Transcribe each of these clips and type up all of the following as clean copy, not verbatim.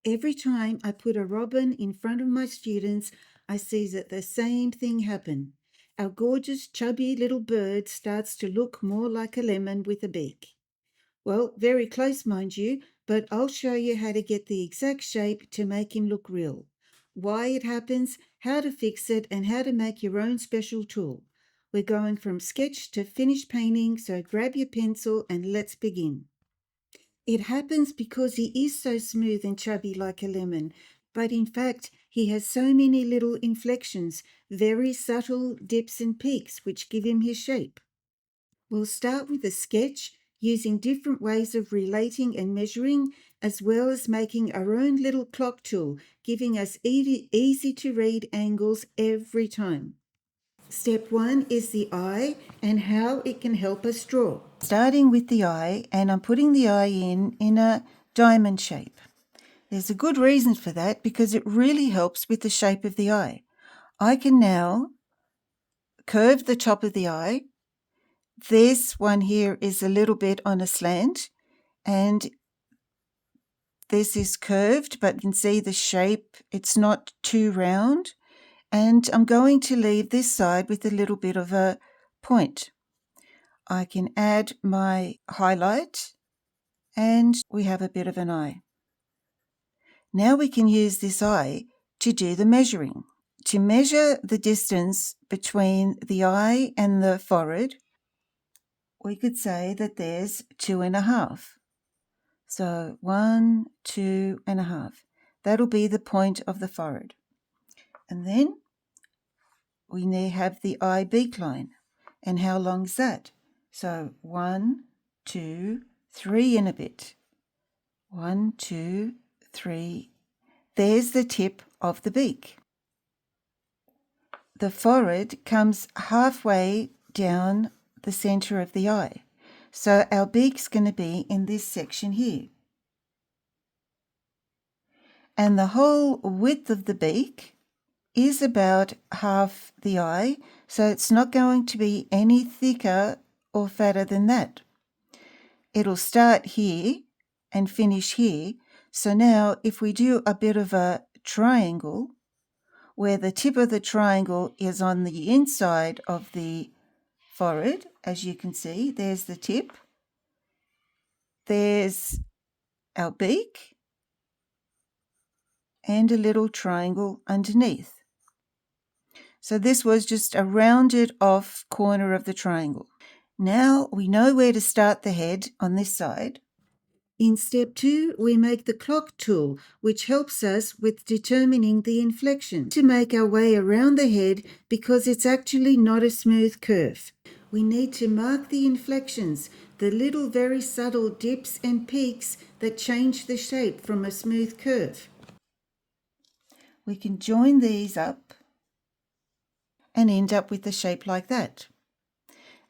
Every time I put a robin in front of my students, I see that the same thing happen. Our gorgeous chubby little bird starts to look more like a lemon with a beak. Well, very close, mind you, but I'll show you how to get the exact shape to make him look real. Why it happens, how to fix it, and how to make your own special tool. We're going from sketch to finished painting, so grab your pencil and let's begin. It happens because he is so smooth and chubby like a lemon, but in fact, he has so many little inflections, very subtle dips and peaks, which give him his shape. We'll start with a sketch using different ways of relating and measuring, as well as making our own little clock tool, giving us easy to read angles every time. Step 1 is the eye and how it can help us draw. Starting with the eye, and I'm putting the eye in a diamond shape. There's a good reason for that because it really helps with the shape of the eye. I can now curve the top of the eye. This one here is a little bit on a slant, and this is curved, but you can see the shape, it's not too round. And I'm going to leave this side with a little bit of a point. I can add my highlight, and we have a bit of an eye. Now we can use this eye to do the measuring. To measure the distance between the eye and the forehead, we could say that there's 2.5. So 1, 2.5. That'll be the point of the forehead. And then we have the eye beak line. And how long is that? So 1, 2, 3 and a bit. 1, 2, 3. There's the tip of the beak. The forehead comes halfway down the center of the eye. So our beak's going to be in this section here. And the whole width of the beak is about half the eye, so it's not going to be any thicker or fatter than that. It'll start here and finish here. So now if we do a bit of a triangle, where the tip of the triangle is on the inside of the forehead, as you can see, there's the tip, there's our beak, and a little triangle underneath. So this was just a rounded off corner of the triangle. Now we know where to start the head on this side. In step 2, we make the clock tool, which helps us with determining the inflection to make our way around the head because it's actually not a smooth curve. We need to mark the inflections, the little very subtle dips and peaks that change the shape from a smooth curve. We can join these up and end up with a shape like that.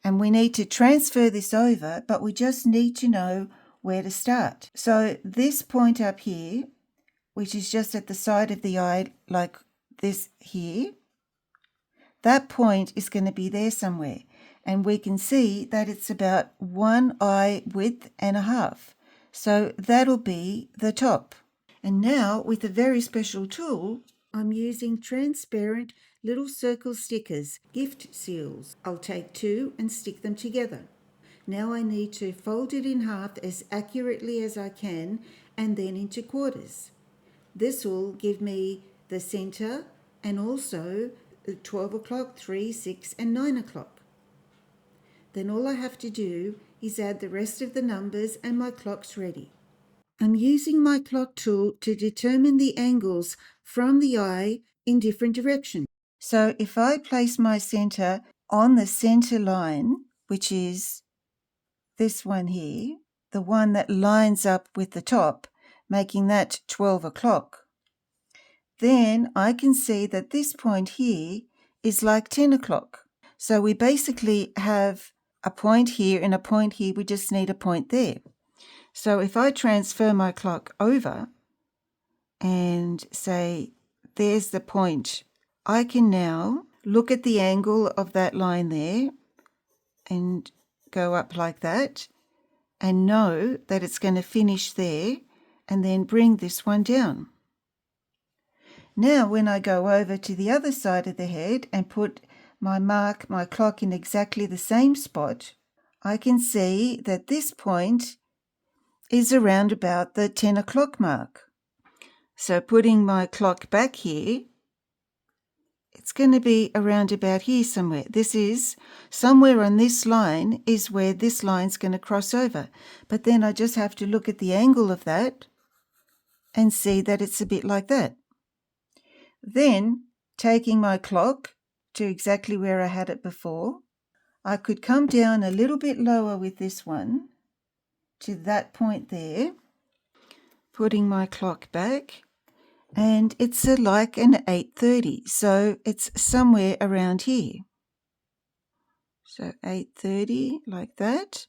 And we need to transfer this over, but we just need to know where to start. So this point up here, which is just at the side of the eye like this here, that point is going to be there somewhere. And we can see that it's about 1 eye width and a half. So that'll be the top. And now with a very special tool, I'm using transparent little circle stickers, gift seals. I'll take 2 and stick them together. Now I need to fold it in half as accurately as I can and then into quarters. This will give me the center and also 12 o'clock, 3, 6 and 9 o'clock. Then all I have to do is add the rest of the numbers and my clock's ready. I'm using my clock tool to determine the angles from the eye in different directions. So if I place my center on the center line, which is this one here, the one that lines up with the top, making that 12 o'clock, then I can see that this point here is like 10 o'clock. So we basically have a point here and a point here. We just need a point there. So if I transfer my clock over and say, there's the point, I can now look at the angle of that line there and go up like that and know that it's going to finish there and then bring this one down. Now when I go over to the other side of the head and put my clock in exactly the same spot, I can see that this point is around about the 10 o'clock mark. So putting my clock back here, it's going to be around about here somewhere. This is somewhere on this line is where this line's going to cross over. But then I just have to look at the angle of that and see that it's a bit like that. Then, taking my clock to exactly where I had it before, I could come down a little bit lower with this one to that point there, putting my clock back, and it's like an 8:30, so it's somewhere around here. So 8:30 like that.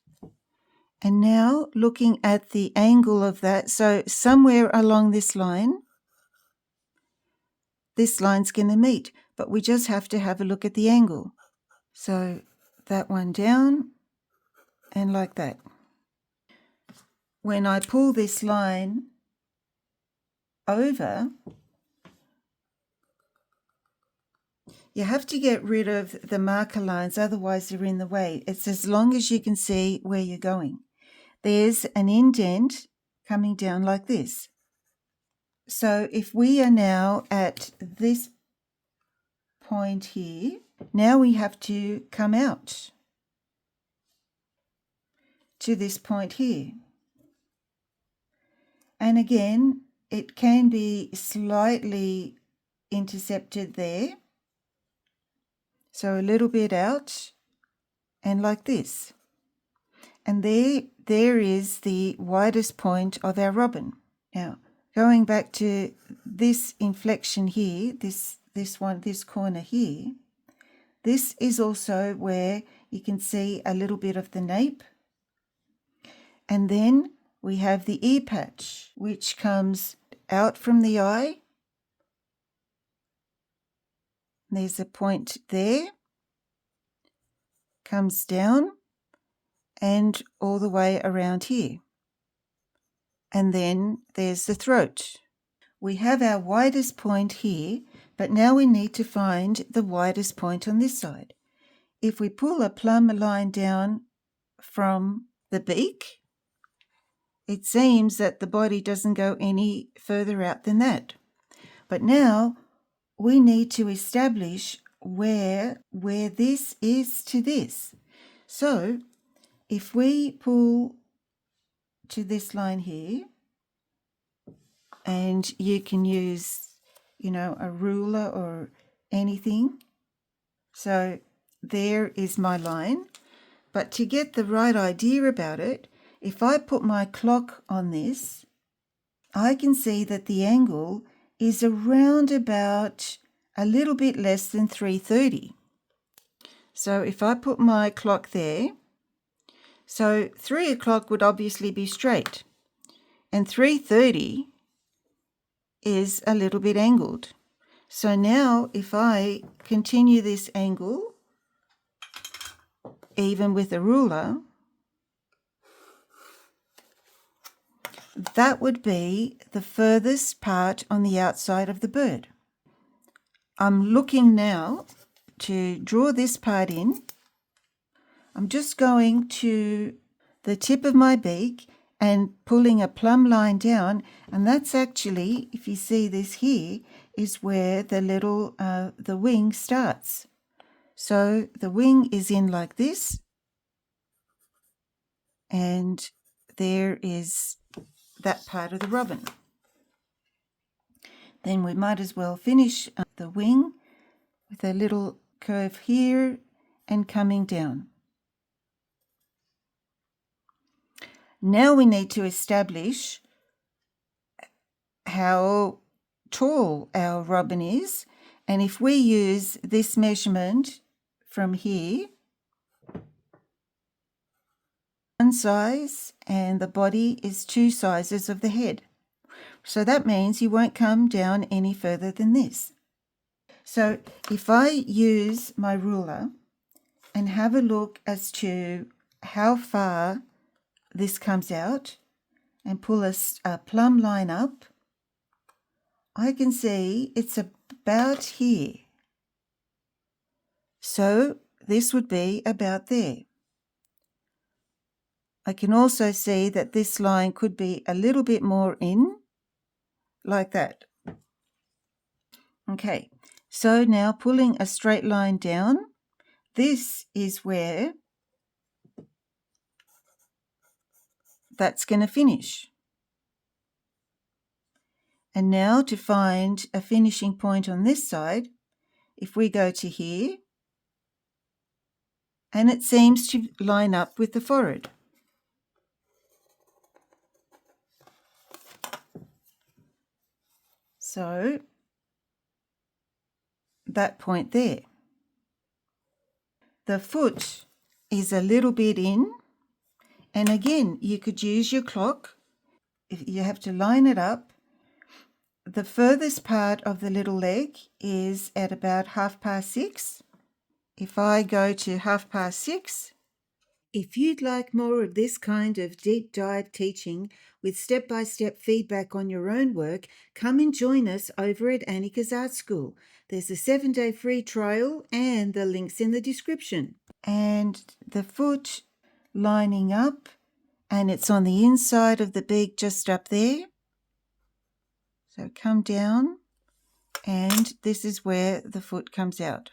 And now looking at the angle of that, so somewhere along this line's going to meet, but we just have to have a look at the angle. So that one down and like that. When I pull this line over, you have to get rid of the marker lines, otherwise they're in the way. It's as long as you can see where you're going. There's an indent coming down like this. So if we are now at this point here, now we have to come out to this point here. And again, it can be slightly intercepted there. So a little bit out and like this. And there is the widest point of our robin. Now, going back to this inflection here, this corner here, this is also where you can see a little bit of the nape. And then we have the ear patch, which comes out from the eye. There's a point there, comes down and all the way around here. And then there's the throat. We have our widest point here, but now we need to find the widest point on this side. If we pull a plumb line down from the beak, it seems that the body doesn't go any further out than that. But now we need to establish where this is to this. So if we pull to this line here, and you can use, a ruler or anything. So there is my line. But to get the right idea about it, if I put my clock on this, I can see that the angle is around about a little bit less than 3:30. So if I put my clock there, so 3 o'clock would obviously be straight, and 3:30 is a little bit angled. So now if I continue this angle, even with a ruler, that would be the furthest part on the outside of the bird. I'm looking now to draw this part in. I'm just going to the tip of my beak and pulling a plumb line down, and that's actually, if you see this here, is where the little the wing starts. So the wing is in like this, and there is that part of the robin. Then we might as well finish the wing with a little curve here and coming down. Now we need to establish how tall our robin is, and if we use this measurement from here, one size, and the body is 2 sizes of the head. So that means you won't come down any further than this. So if I use my ruler and have a look as to how far this comes out, and pull a plumb line up, I can see it's about here. So this would be about there. I can also see that this line could be a little bit more in, like that. Okay, so now pulling a straight line down, this is where that's going to finish. And now to find a finishing point on this side, if we go to here, and it seems to line up with the forehead. So that point there. The foot is a little bit in, and again, you could use your clock. If you have to line it up, the furthest part of the little leg is at about 6:30. If I go to 6:30, if you'd like more of this kind of deep dive teaching with step-by-step feedback on your own work, come and join us over at Anica's Art School. There's a 7-day free trial and the link's in the description. And the foot lining up, and it's on the inside of the beak just up there. So come down, and this is where the foot comes out.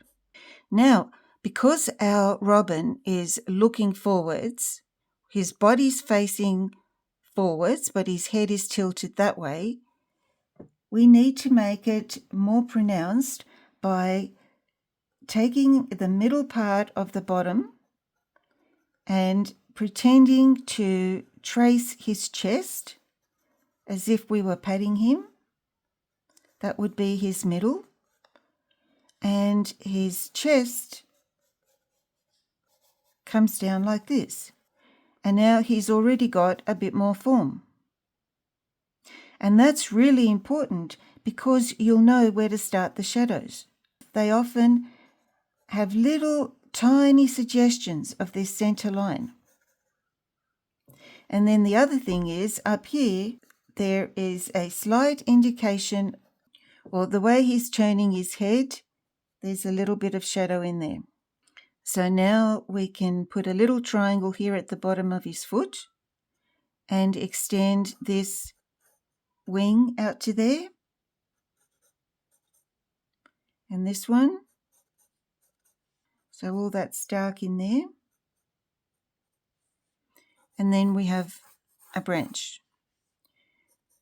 Now, because our robin is looking forwards, his body's facing forwards, but his head is tilted that way, we need to make it more pronounced by taking the middle part of the bottom and pretending to trace his chest as if we were patting him. That would be his middle. And his chest comes down like this. And now he's already got a bit more form. And that's really important because you'll know where to start the shadows. They often have little tiny suggestions of this center line. And then the other thing is up here, there is a slight indication, or the way he's turning his head, there's a little bit of shadow in there. So now we can put a little triangle here at the bottom of his foot and extend this wing out to there. And this one. So all that's dark in there. And then we have a branch.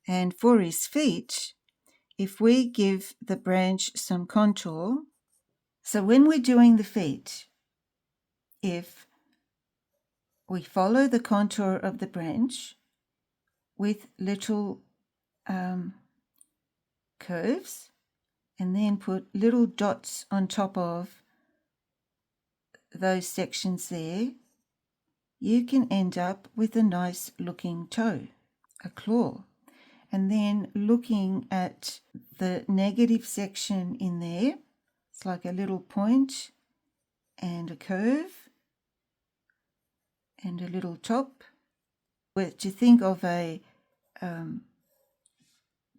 And for his feet, if we give the branch some contour, so when we're doing the feet, if we follow the contour of the branch with little curves and then put little dots on top of those sections there, you can end up with a nice looking toe, a claw. And then looking at the negative section in there, it's like a little point and a curve and a little top. To think of a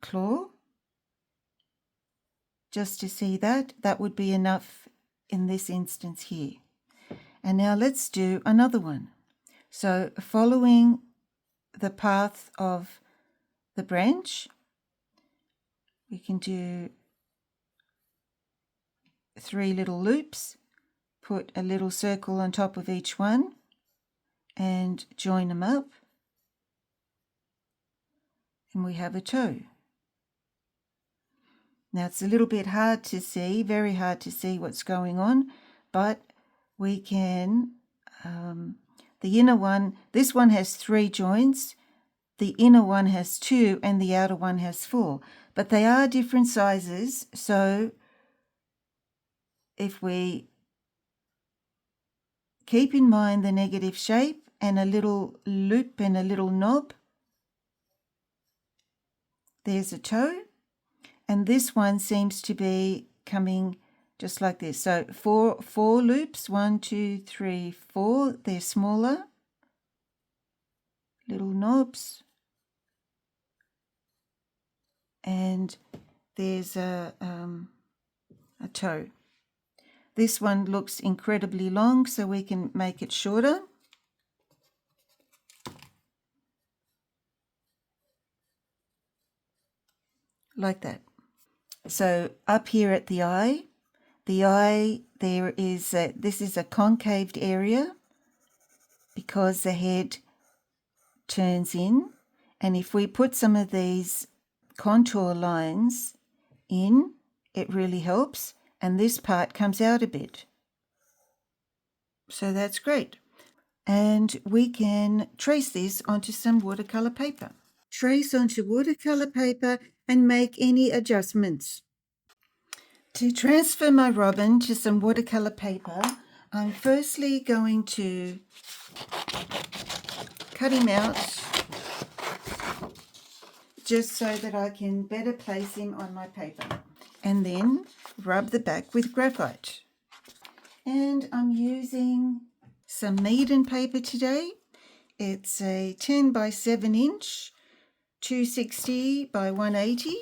claw, just to see that, that would be enough in this instance here. And now let's do another one. So following the path of the branch, we can do 3 little loops, put a little circle on top of each one and join them up, and we have a toe. Now it's a little bit hard to see, very hard to see what's going on, but we can, the inner one, this one has 3 joints, the inner one has 2 and the outer one has 4, but they are different sizes. So if we keep in mind the negative shape and a little loop and a little knob, there's a toe, and this one seems to be coming just like this. So four loops, 1, 2, 3, 4, they're smaller, little knobs, and there's a toe. This one looks incredibly long, so we can make it shorter. Like that. So up here at the eye there is this is a concaved area because the head turns in, and if we put some of these contour lines in, it really helps, and this part comes out a bit. So that's great. And we can trace this onto some watercolor paper. Trace onto watercolor paper and make any adjustments. To transfer my robin to some watercolor paper, I'm firstly going to cut him out just so that I can better place him on my paper, and then rub the back with graphite. And I'm using some Meeden paper today. It's a 10 by 7 inch, 260 by 180,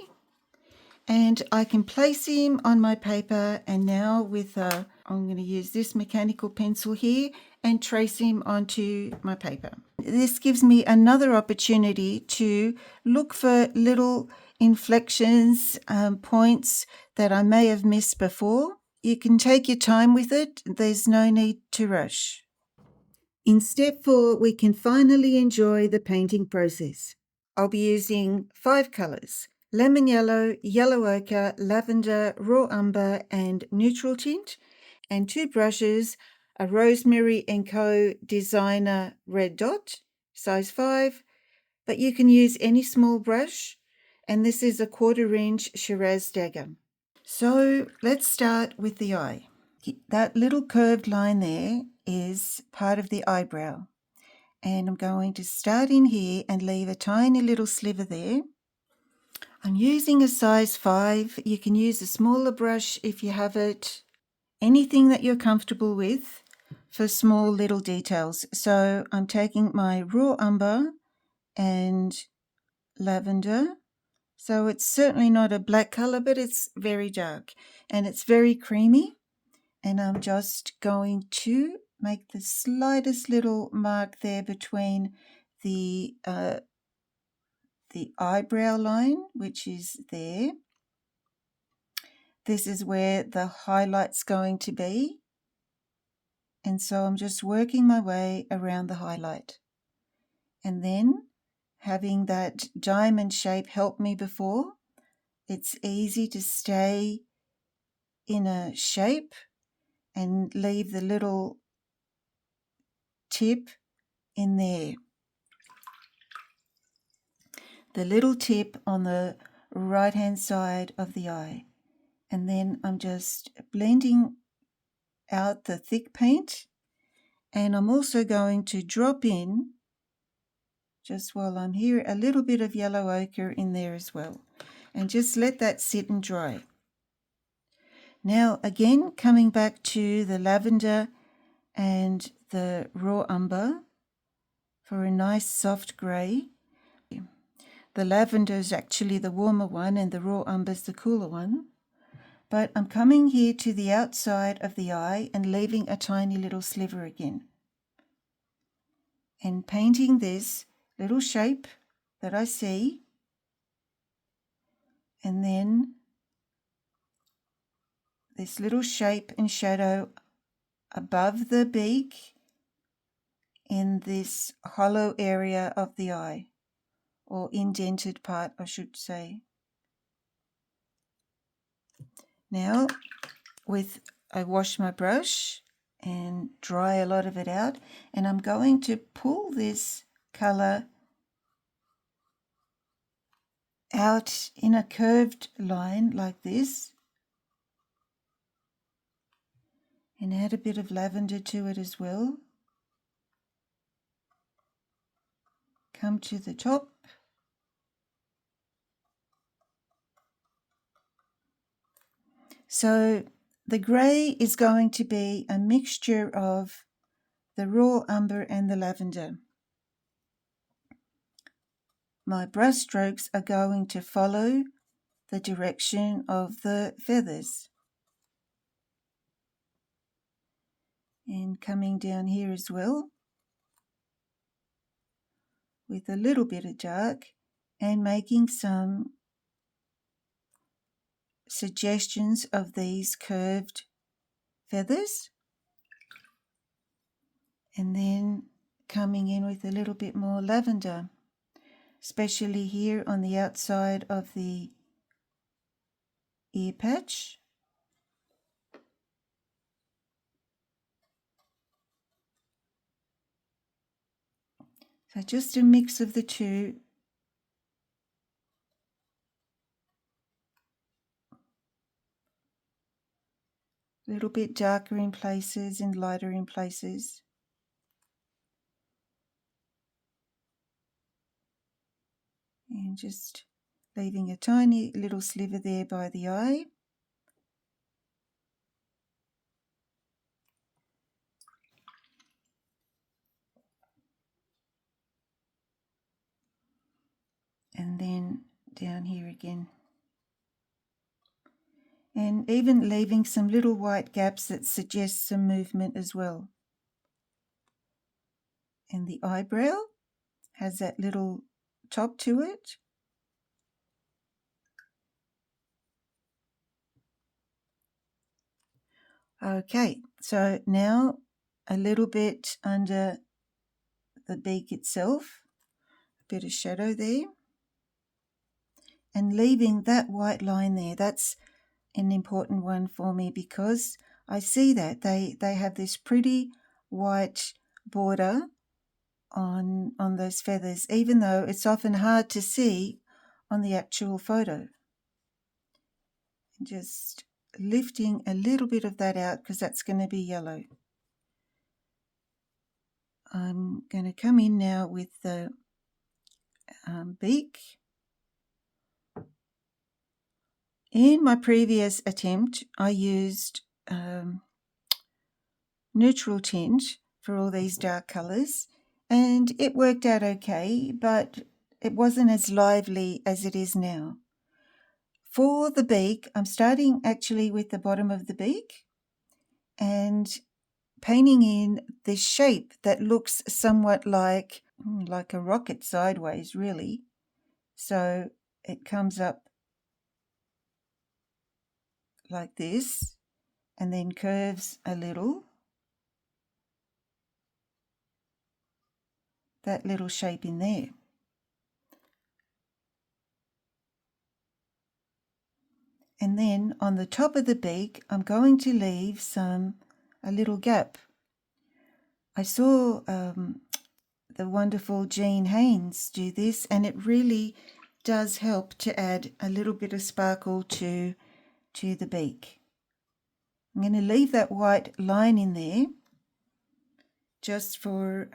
and I can place him on my paper, and now I'm going to use this mechanical pencil here and trace him onto my paper. This gives me another opportunity to look for little inflections, points that I may have missed before. You can take your time with it. There's no need to rush. In step 4, we can finally enjoy the painting process. I'll be using 5 colours: lemon yellow, yellow ochre, lavender, raw umber and neutral tint, and 2 brushes, a Rosemary & Co. Designer Red Dot, size 5, but you can use any small brush, and this is a 1/4 inch Shiraz dagger. So let's start with the eye. That little curved line there is part of the eyebrow, and I'm going to start in here and leave a tiny little sliver there. I'm using a size 5. You can use a smaller brush if you have it, anything that you're comfortable with for small little details. So I'm taking my raw umber and lavender. So it's certainly not a black color, but it's very dark and it's very creamy. And I'm just going to make the slightest little mark there between the eyebrow line, which is there. This is where the highlight's going to be. And so I'm just working my way around the highlight. And then, having that diamond shape help me before, it's easy to stay in a shape and leave the little tip in there. The little tip on the right hand side of the eye. And then I'm just blending out the thick paint, and I'm also going to drop in, just while I'm here, a little bit of yellow ochre in there as well, and just let that sit and dry. Now again, coming back to the lavender and the raw umber for a nice soft grey. The lavender is actually the warmer one and the raw umber is the cooler one. But I'm coming here to the outside of the eye and leaving a tiny little sliver again, and painting this little shape that I see, and then this little shape and shadow above the beak in this hollow area of the eye, or indented part, I should say. Now, I wash my brush and dry a lot of it out, and I'm going to pull this colour out in a curved line like this, and add a bit of lavender to it as well. Come to the top. So the grey is going to be a mixture of the raw umber and the lavender. My brush strokes are going to follow the direction of the feathers. And coming down here as well with a little bit of dark and making some suggestions of these curved feathers. And then coming in with a little bit more lavender, especially here on the outside of the ear patch. So just a mix of the two. A little bit darker in places and lighter in places. And just leaving a tiny little sliver there by the eye. And then down here again. And even leaving some little white gaps that suggest some movement as well. And the eyebrow has that little top to it. Okay, so now a little bit under the beak itself, a bit of shadow there, and leaving that white line there. That's an important one for me because I see that they have this pretty white border on those feathers, even though it's often hard to see on the actual photo. Just lifting a little bit of that out because that's going to be yellow. I'm going to come in now with the beak. In my previous attempt, I used neutral tint for all these dark colours, and it worked out okay, but it wasn't as lively as it is now. For the beak, I'm starting actually with the bottom of the beak and painting in this shape that looks somewhat like a rocket sideways, really. So it comes up like this and then curves a little. That little shape in there. And then on the top of the beak, I'm going to leave a little gap. I saw the wonderful Jean Haynes do this, and it really does help to add a little bit of sparkle to the beak. I'm going to leave that white line in there just for,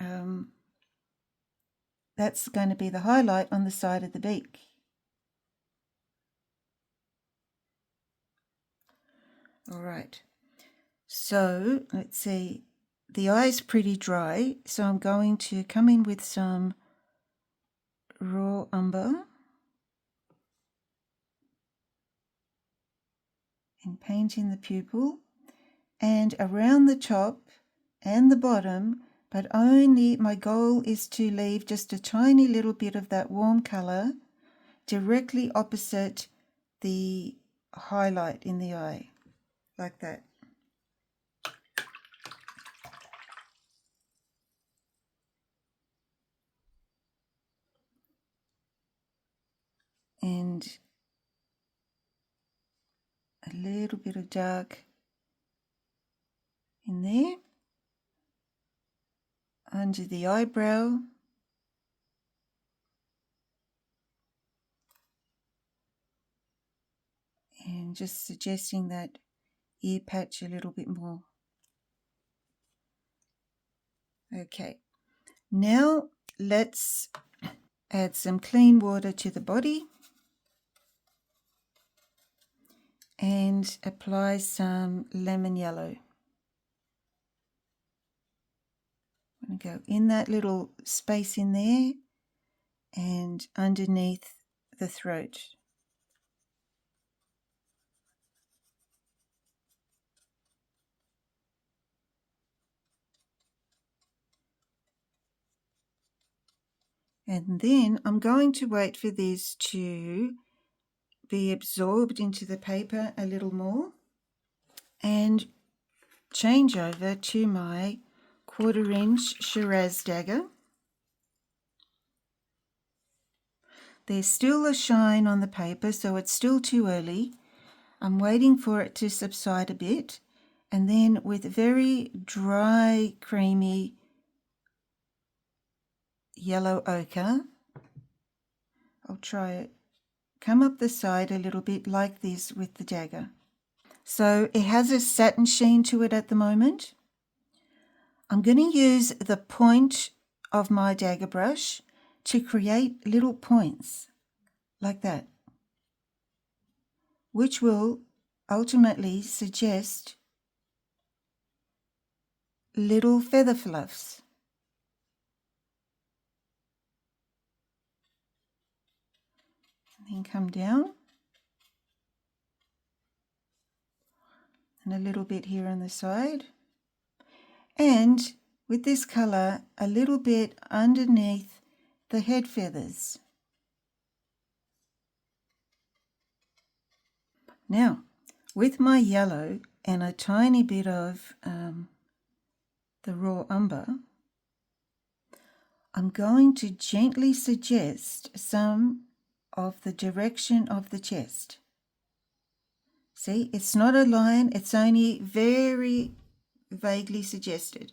that's going to be the highlight on the side of the beak. All right, so let's see, the eye's pretty dry, so I'm going to come in with some raw umber and paint in the pupil and around the top and the bottom, but only my goal is to leave just a tiny little bit of that warm colour directly opposite the highlight in the eye, like that. And a little bit of dark in there, under the eyebrow, and just suggesting that ear patch a little bit more. Okay, now let's add some clean water to the body and apply some lemon yellow. I'm going to go in that little space in there and underneath the throat. And then I'm going to wait for this to be absorbed into the paper a little more and change over to my 1/4 inch Shiraz dagger. There's still a shine on the paper, so it's still too early. I'm waiting for it to subside a bit, and then with very dry, creamy yellow ochre, I'll try it. Come up the side a little bit like this with the dagger. So it has a satin sheen to it at the moment. I'm going to use the point of my dagger brush to create little points like that, which will ultimately suggest little feather fluffs. And then come down and a little bit here on the side. And with this colour, a little bit underneath the head feathers. Now, with my yellow and a tiny bit of the raw umber, I'm going to gently suggest some of the direction of the chest. See, it's not a line, it's only very vaguely suggested.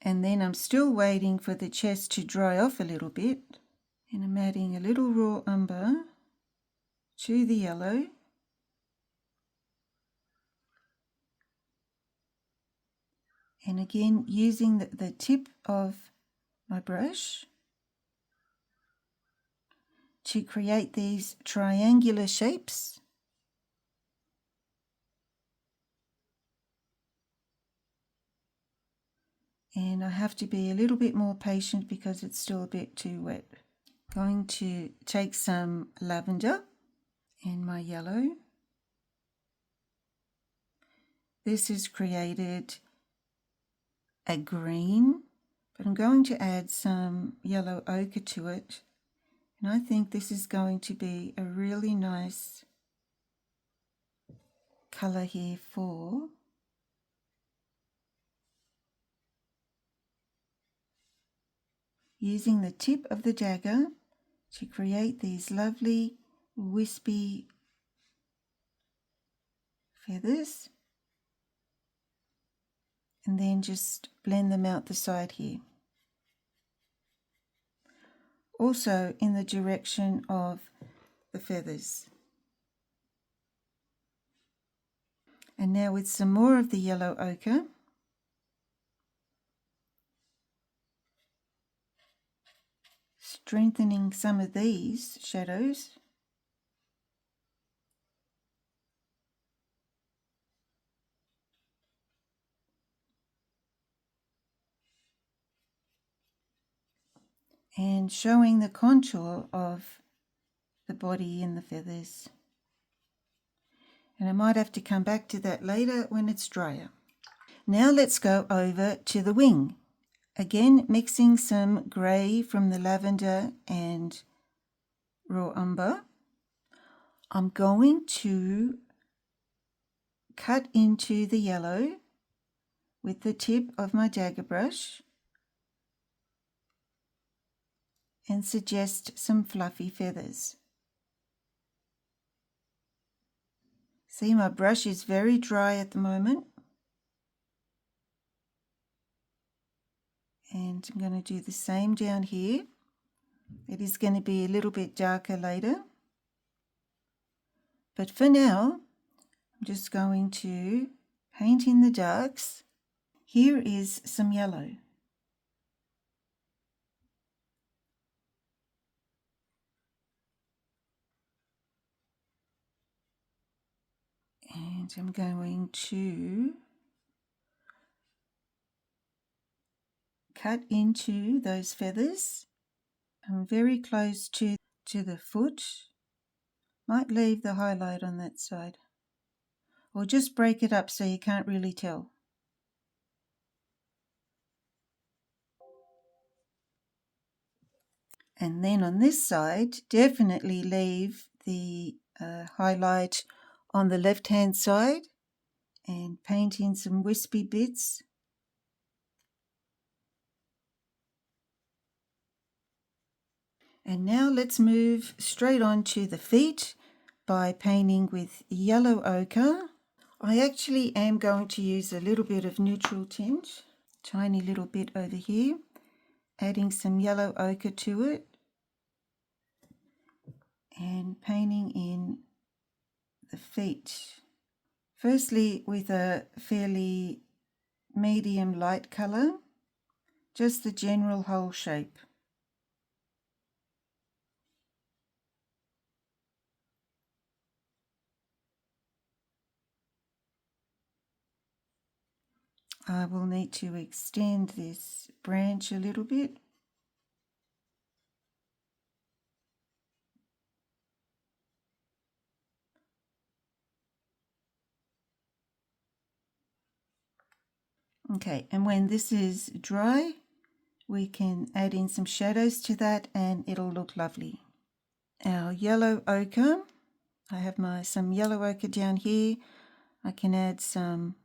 And then I'm still waiting for the chest to dry off a little bit, and I'm adding a little raw umber to the yellow. And again, using the tip of my brush to create these triangular shapes. And I have to be a little bit more patient because it's still a bit too wet. Going to take some lavender and my yellow. This has created a green, but I'm going to add some yellow ochre to it. And I think this is going to be a really nice colour here for using the tip of the dagger to create these lovely wispy feathers, and then just blend them out the side here. Also in the direction of the feathers. And now with some more of the yellow ochre, strengthening some of these shadows. And showing the contour of the body and the feathers. And I might have to come back to that later when it's drier. Now let's go over to the wing. Again, mixing some grey from the lavender and raw umber. I'm going to cut into the yellow with the tip of my dagger brush and suggest some fluffy feathers. See, my brush is very dry at the moment. And I'm going to do the same down here. It is going to be a little bit darker later. But for now, I'm just going to paint in the darks. Here is some yellow. And I'm going to cut into those feathers. I'm very close to the foot. Might leave the highlight on that side. Or just break it up so you can't really tell. And then on this side, definitely leave the highlight on the left-hand side and paint in some wispy bits. And now let's move straight on to the feet by painting with yellow ochre. I actually am going to use a little bit of neutral tint, tiny little bit over here, adding some yellow ochre to it and painting in the feet. Firstly with a fairly medium light colour, just the general hole shape. I will need to extend this branch a little bit. Okay, and when this is dry, we can add in some shadows to that and it'll look lovely. Our yellow ochre, I have some yellow ochre down here. I can add some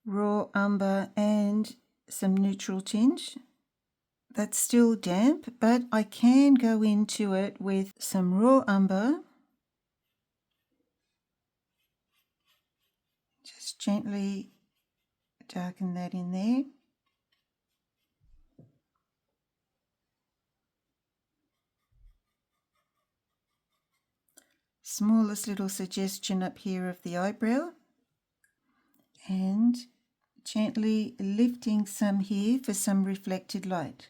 raw umber and some neutral tint. That's still damp, but I can go into it with some raw umber. Just gently darken that in there. Smallest little suggestion up here of the eyebrow. And gently lifting some here for some reflected light.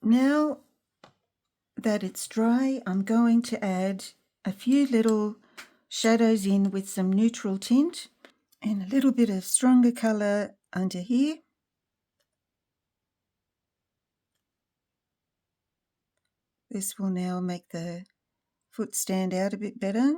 Now that it's dry, I'm going to add a few little shadows in with some neutral tint and a little bit of stronger colour under here. This will now make the foot stand out a bit better.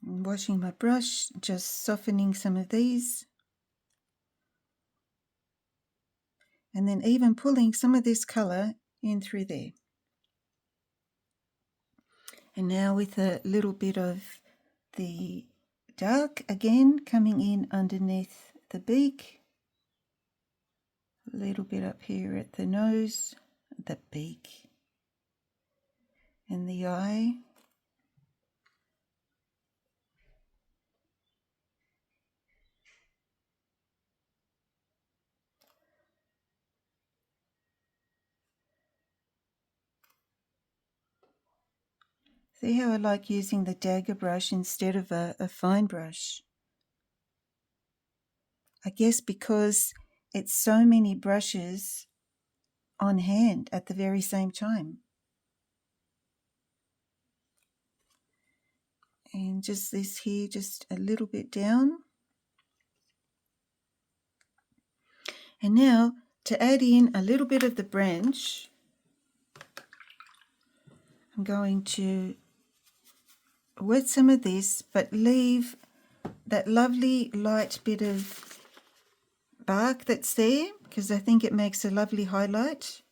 And washing my brush, just softening some of these. And then even pulling some of this colour in through there. And now with a little bit of the dark again coming in underneath the beak. A little bit up here at the nose, the beak, and the eye. See how I like using the dagger brush instead of a fine brush? I guess because it's so many brushes on hand at the very same time. And just this here, just a little bit down. And now to add in a little bit of the branch, I'm going to wet some of this, but leave that lovely light bit of bark that's there, because I think it makes a lovely highlight,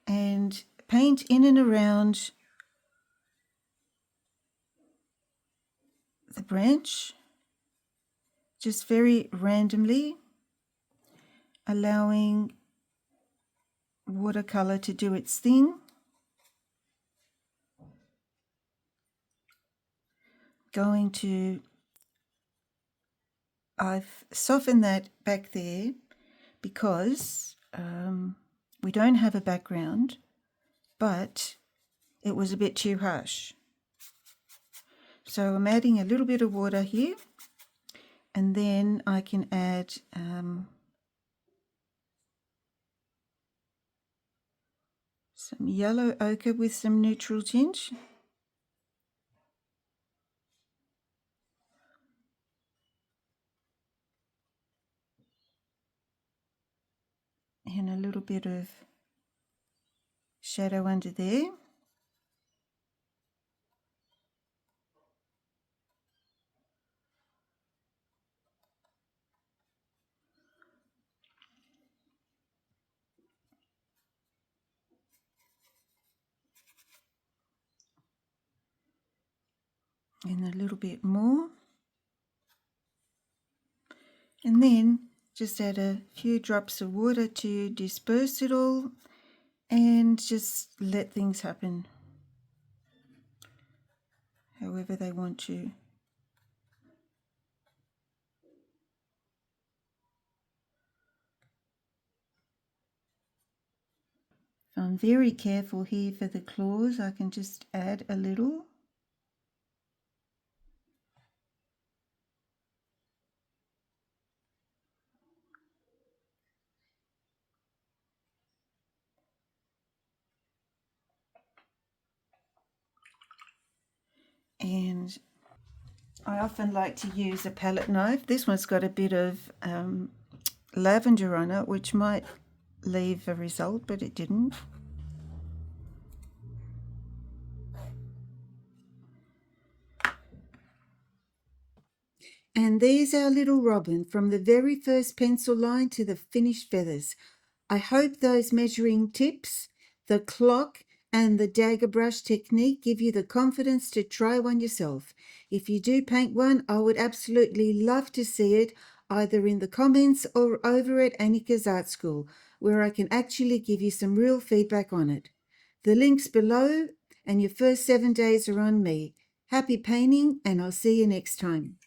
and paint in and around the branch, just very randomly, allowing watercolour to do its thing. I've softened that back there because we don't have a background, but it was a bit too harsh. So I'm adding a little bit of water here, and then I can add some yellow ochre with some neutral tinge. And a little bit of shadow under there. And a little bit more. And then just add a few drops of water to disperse it all and just let things happen however they want to. If I'm very careful here for the claws, I can just add a little. And I often like to use a palette knife. This one's got a bit of lavender on it, which might leave a result, but it didn't. And there's our little robin, from the very first pencil line to the finished feathers. I hope those measuring tips, the clock, and the dagger brush technique give you the confidence to try one yourself. If you do paint one, I would absolutely love to see it either in the comments or over at Anica's Art School, where I can actually give you some real feedback on it. The link's below, and your first 7 days are on me. Happy painting, and I'll see you next time.